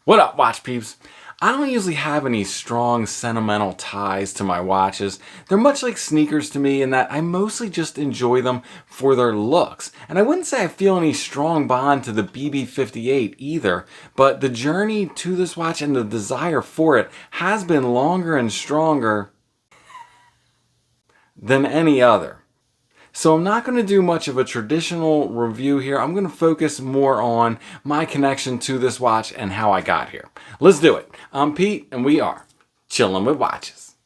What up, watch peeps? I don't usually have any strong sentimental ties to my watches. They're much like sneakers to me in that I mostly just enjoy them for their looks. And I wouldn't say I feel any strong bond to the BB58 either, but the journey to this watch and the desire for it has been longer and stronger than any other. So I'm not going to do much of a traditional review here. I'm going to focus more on my connection to this watch and how I got here. Let's do it. I'm Pete and we are Chillin' with Watches.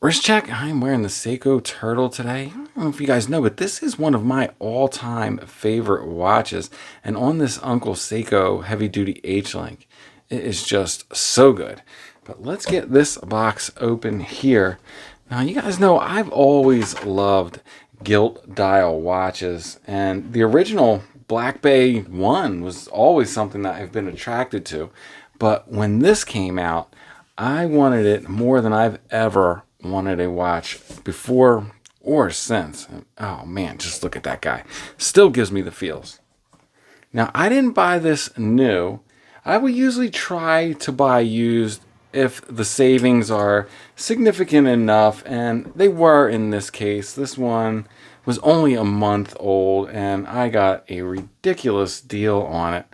Wrist check, I'm wearing the Seiko Turtle today. I don't know if you guys know, but this is one of my all-time favorite watches. And on this Uncle Seiko Heavy Duty H-Link, it is just so good. But let's get this box open here. Now, you guys know I've always loved gilt dial watches, and the original Black Bay 1 was always something that I've been attracted to. But when this came out, I wanted it more than I've ever wanted a watch before or since. Oh man, just look at that guy. Still gives me the feels. Now, I didn't buy this new. I would usually try to buy used if the savings are significant enough, and they were in this case. This one was only a month old, and I got a ridiculous deal on it.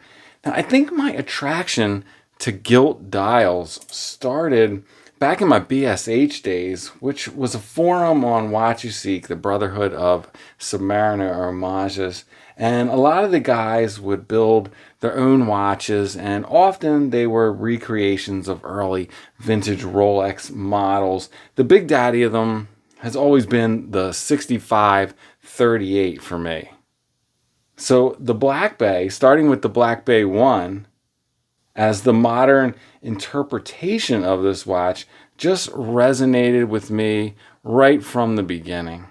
Now, I think my attraction to gilt dials started back in my BSH days, which was a forum on WatchUSeek, the Brotherhood of Submariner Homages. And a lot of the guys would build their own watches, and often they were recreations of early vintage Rolex models. The big daddy of them has always been the 6538 for me. So the Black Bay, starting with the Black Bay 1, as the modern interpretation of this watch, just resonated with me right from the beginning.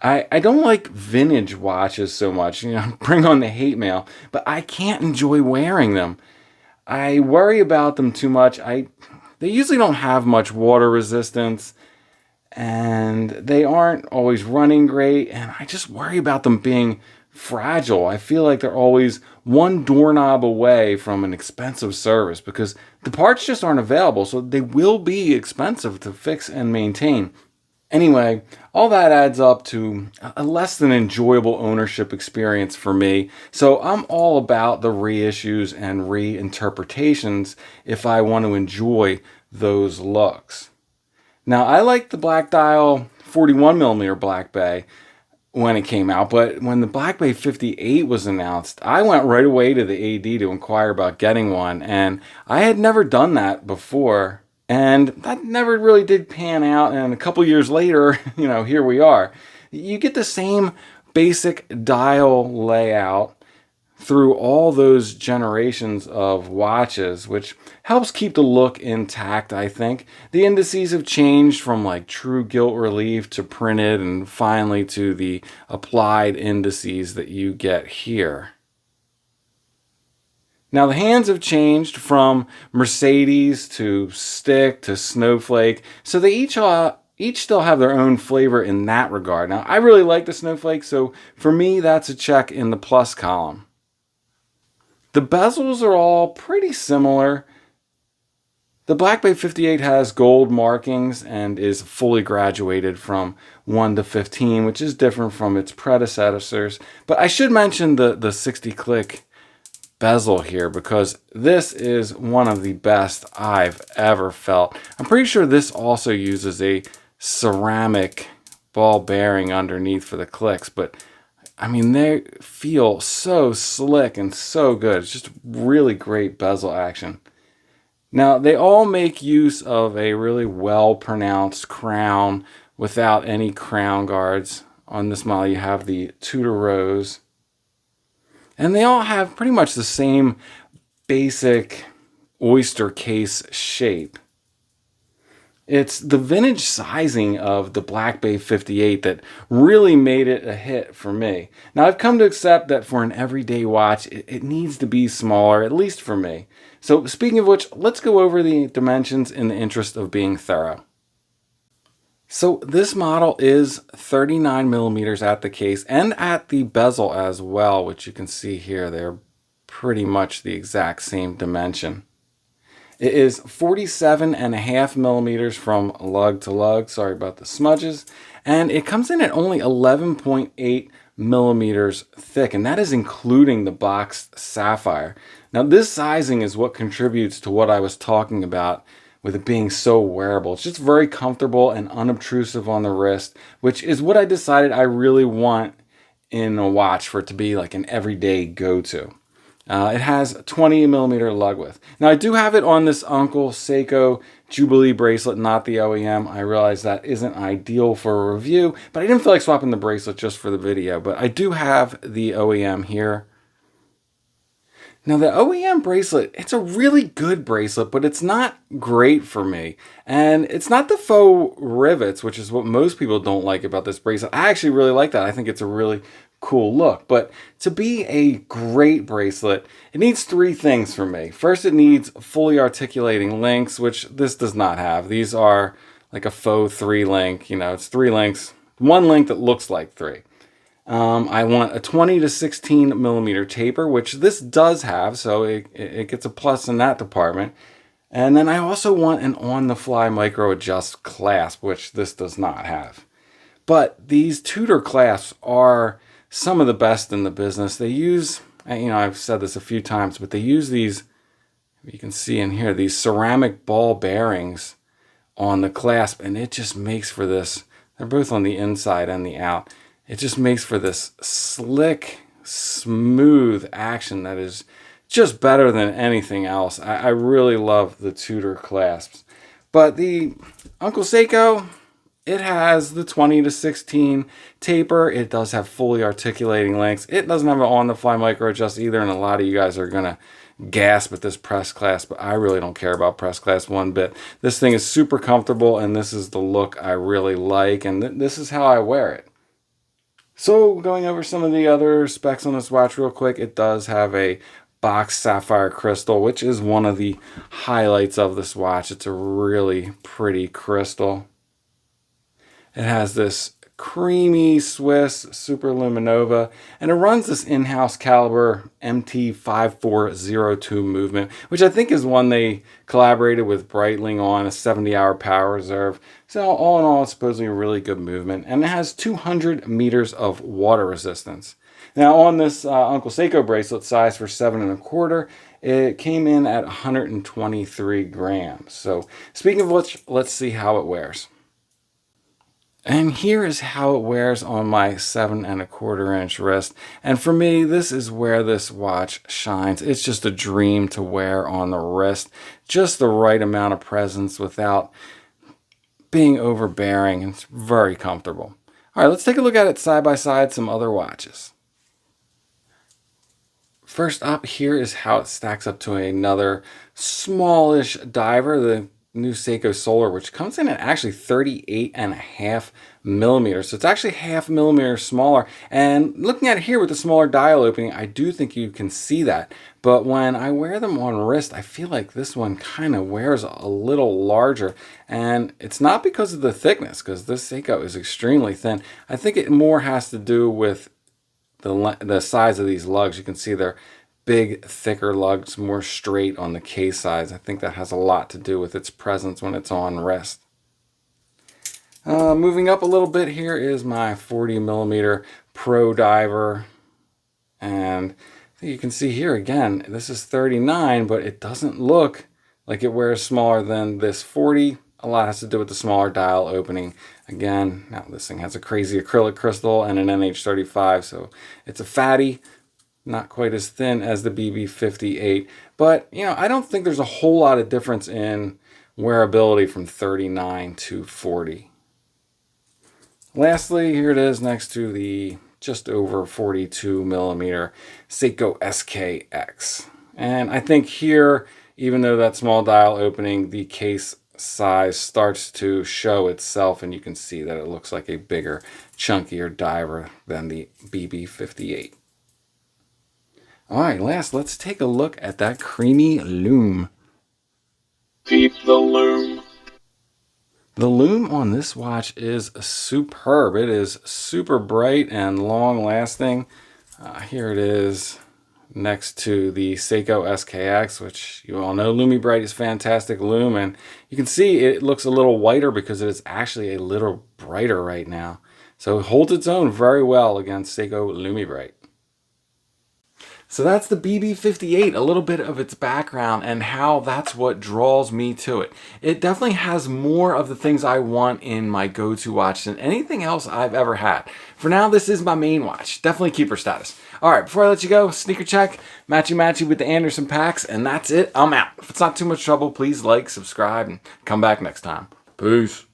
I don't like vintage watches so much, bring on the hate mail, but I can't enjoy wearing them. I worry about them too much. They usually don't have much water resistance, and they aren't always running great, and I just worry about them being fragile. I feel like they're always one doorknob away from an expensive service because the parts just aren't available, so they will be expensive to fix and maintain. Anyway, all that adds up to a less than enjoyable ownership experience for me. So I'm all about the reissues and reinterpretations if I want to enjoy those looks. Now, I like the Black Dial 41mm Black Bay when it came out, but when the Black Bay 58 was announced, I went right away to the AD to inquire about getting one, and I had never done that before. And that never really did pan out, and a couple years later, here we are. You get the same basic dial layout through all those generations of watches, which helps keep the look intact, I think. The indices have changed from like true gilt relief to printed, and finally to the applied indices that you get here. Now, the hands have changed from Mercedes to stick to snowflake, so they each still have their own flavor in that regard. Now, I really like the snowflake, so for me, that's a check in the plus column. The bezels are all pretty similar. The Black Bay 58 has gold markings and is fully graduated from 1 to 15, which is different from its predecessors. But I should mention the 60-click bezel here, because this is one of the best I've ever felt. I'm pretty sure this also uses a ceramic ball bearing underneath for the clicks, but I mean, they feel so slick and so good. It's just really great bezel action. Now, they all make use of a really well-pronounced crown without any crown guards. On this model, you have the Tudor rose. And they all have pretty much the same basic oyster case shape. It's the vintage sizing of the Black Bay 58 that really made it a hit for me. Now, I've come to accept that for an everyday watch, it needs to be smaller, at least for me. So speaking of which, let's go over the dimensions in the interest of being thorough. So this model is 39 millimeters at the case and at the bezel as well, which you can see here. They're pretty much the exact same dimension. It is 47.5 millimeters from lug to lug. Sorry about the smudges. And it comes in at only 11.8 millimeters thick, and that is including the boxed sapphire. Now this sizing is what contributes to what I was talking about with it being so wearable. It's just very comfortable and unobtrusive on the wrist, which is what I decided I really want in a watch for it to be like an everyday go-to. It has 20 millimeter lug width. Now I do have it on this Uncle Seiko Jubilee bracelet, not the OEM. I realize that isn't ideal for a review, but I didn't feel like swapping the bracelet just for the video. But I do have the OEM here. Now the OEM bracelet, it's a really good bracelet, but it's not great for me. And it's not the faux rivets, which is what most people don't like about this bracelet. I actually really like that. I think it's a really cool look. But to be a great bracelet, it needs three things for me. First, it needs fully articulating links, which this does not have. These are like a faux 3-link, you know, it's 3 links, one link that looks like 3. I want a 20 to 16 millimeter taper, which this does have, so it gets a plus in that department. And then I also want an on-the-fly micro adjust clasp, which this does not have. But these Tudor clasps are some of the best in the business. They use, you know, I've said this a few times, but they use these, you can see in here, these ceramic ball bearings on the clasp, and it just makes for this, they're both on the inside and the out. It just makes for this slick, smooth action that is just better than anything else. I really love the Tudor clasps. But the Uncle Seiko, it has the 20 to 16 taper. It does have fully articulating links. It doesn't have an on-the-fly micro adjust either, and a lot of you guys are going to gasp at this press clasp, but I really don't care about press clasp one bit. This thing is super comfortable, and this is the look I really like, and this is how I wear it. So going over some of the other specs on this watch real quick, it does have a boxed sapphire crystal, which is one of the highlights of this watch. It's a really pretty crystal. It has this creamy Swiss Super Luminova, and it runs this in-house caliber MT5402 movement, which I think is one they collaborated with Breitling on, a 70-hour power reserve. So all in all, it's supposedly a really good movement, and it has 200 meters of water resistance. Now on this Uncle Seiko bracelet, size for 7.25, it came in at 123 grams. So speaking of which, let's see how it wears. And here is how it wears on my 7.25-inch wrist. And for me, this is where this watch shines. It's just a dream to wear on the wrist. Just the right amount of presence without being overbearing. It's very comfortable. All right, let's take a look at it side by side, some other watches. First up here is how it stacks up to another smallish diver, the new Seiko Solar, which comes in at actually 38.5 millimeters. So it's actually 0.5 millimeter smaller. And looking at it here with the smaller dial opening, I do think you can see that. But when I wear them on wrist, I feel like this one kind of wears a little larger. And it's not because of the thickness, because this Seiko is extremely thin. I think it more has to do with the size of these lugs. You can see they're big, thicker lugs, more straight on the case size. I think that has a lot to do with its presence when it's on wrist. Moving up a little bit, here is my 40 millimeter Pro Diver. And you can see here again, this is 39, but it doesn't look like it wears smaller than this 40. A lot has to do with the smaller dial opening. Again, now this thing has a crazy acrylic crystal and an NH35, so it's a fatty. Not quite as thin as the BB58, but you know, I don't think there's a whole lot of difference in wearability from 39 to 40. Lastly, here it is next to the just over 42 millimeter Seiko SKX. And I think here, even though that small dial opening, the case size starts to show itself, and you can see that it looks like a bigger, chunkier diver than the BB58. All right, last, let's take a look at that creamy Lume. Peep the Lume. The lume on this watch is superb. It is super bright and long lasting. Here it is next to the Seiko SKX, which you all know Lume Bright is fantastic lume, and you can see it looks a little whiter because it is actually a little brighter right now. So it holds its own very well against Seiko Lume Bright. So that's the BB58, a little bit of its background and how that's what draws me to it. It definitely has more of the things I want in my go-to watch than anything else I've ever had. For now, this is my main watch. Definitely keeper status. All right, before I let you go, sneaker check, matchy-matchy with the Anderson packs, and that's it. I'm out. If it's not too much trouble, please like, subscribe, and come back next time. Peace.